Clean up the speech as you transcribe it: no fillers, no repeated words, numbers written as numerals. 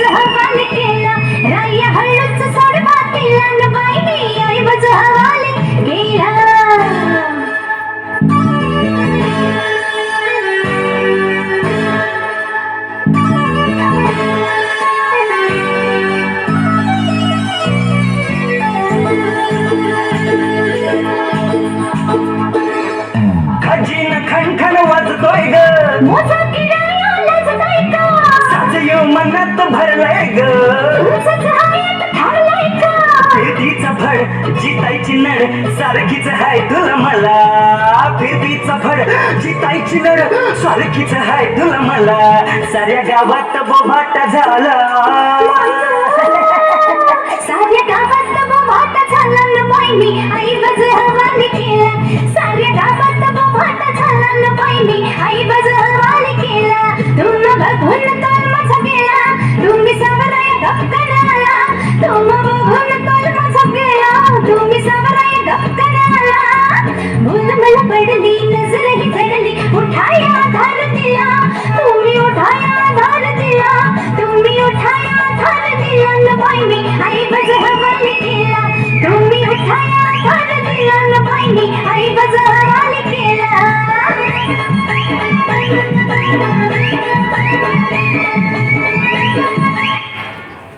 ऐवज हवाल केला राय हळूच सोडवा तिला न बाईने ऐवज हवाल केला खजिन खणखण वाजतोय ग मोजा किराया लाजतोय का साजयो मनात भरलंय ग तुझंच हयात ठरलंय का फिरतीचा फड जितायची नड सारखीच हाय तुला मला फिरतीचा फड जितायची नड सारखीच हाय तुला मला साऱ्या गावात बोभाटा झाला